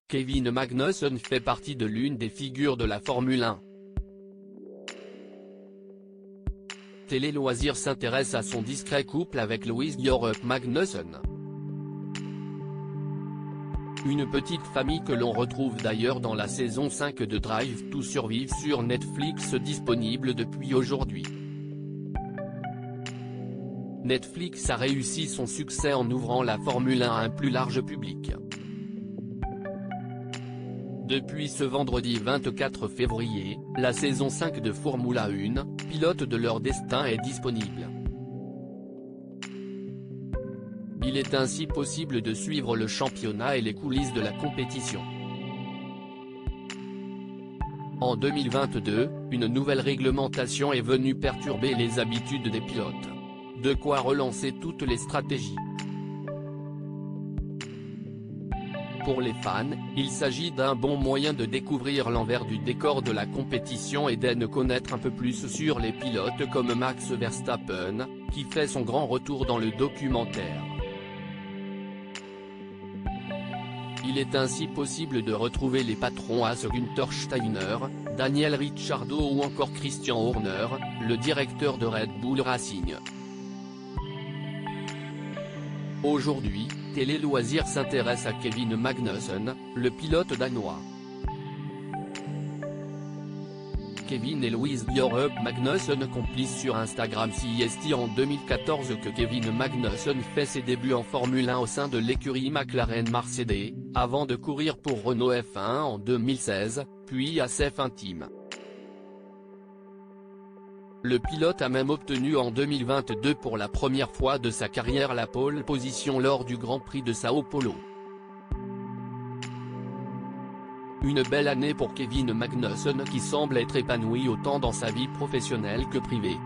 Kevin Magnussen fait partie de l'une des figures de la Formule 1. Télé Loisirs s'intéresse à son discret couple avec Louise Björk Magnussen. Une petite famille que l'on retrouve d'ailleurs dans la saison 5 de Drive to Survive sur Netflix, disponible depuis aujourd'hui. Netflix a réussi son succès en ouvrant la Formule 1 à un plus large public. Depuis ce vendredi 24 février, la saison 5 de Formula 1, pilote de leur destin, est disponible. Il est ainsi possible de suivre le championnat et les coulisses de la compétition. En 2022, une nouvelle réglementation est venue perturber les habitudes des pilotes. De quoi relancer toutes les stratégies. Pour les fans, il s'agit d'un bon moyen de découvrir l'envers du décor de la compétition et d'en connaître un peu plus sur les pilotes comme Max Verstappen, qui fait son grand retour dans le documentaire. Il est ainsi possible de retrouver les patrons Gunther Steiner, Daniel Ricciardo ou encore Christian Horner, le directeur de Red Bull Racing. Aujourd'hui, Télé Loisirs s'intéresse à Kevin Magnussen, le pilote danois. Kevin et Louise Björk Magnussen complices sur Instagram. C'est en 2014 que Kevin Magnussen fait ses débuts en Formule 1 au sein de l'écurie McLaren Mercedes, avant de courir pour Renault F1 en 2016, puis à F1 Team. Le pilote a même obtenu en 2022 pour la première fois de sa carrière la pole position lors du Grand Prix de Sao Paulo. Une belle année pour Kevin Magnussen qui semble être épanoui autant dans sa vie professionnelle que privée.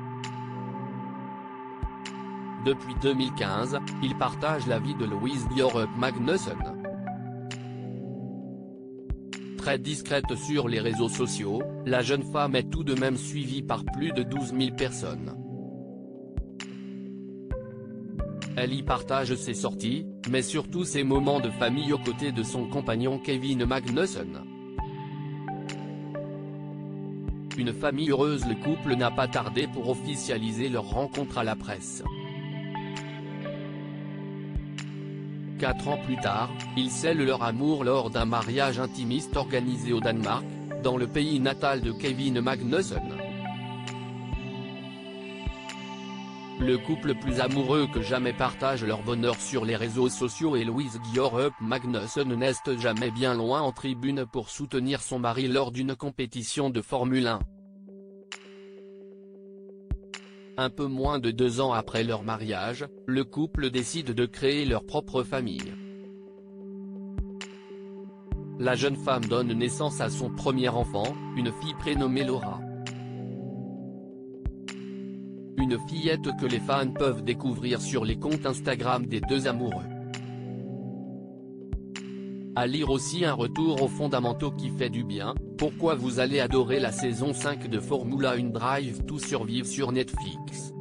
Depuis 2015, il partage la vie de Louise Björk Magnussen. Très discrète sur les réseaux sociaux, la jeune femme est tout de même suivie par plus de 12 000 personnes. Elle y partage ses sorties, mais surtout ses moments de famille aux côtés de son compagnon Kevin Magnussen. Une famille heureuse. Le couple n'a pas tardé pour officialiser leur rencontre à la presse. 4 ans plus tard, ils scellent leur amour lors d'un mariage intimiste organisé au Danemark, dans le pays natal de Kevin Magnussen. Le couple plus amoureux que jamais partage leur bonheur sur les réseaux sociaux et Louise Björk Magnussen n'est jamais bien loin en tribune pour soutenir son mari lors d'une compétition de Formule 1. Un peu moins de 2 ans après leur mariage, le couple décide de créer leur propre famille. La jeune femme donne naissance à son premier enfant, une fille prénommée Laura. Une fillette que les fans peuvent découvrir sur les comptes Instagram des deux amoureux. À lire aussi un retour aux fondamentaux qui fait du bien, pourquoi vous allez adorer la saison 5 de Formula 1 Drive to Survive sur Netflix.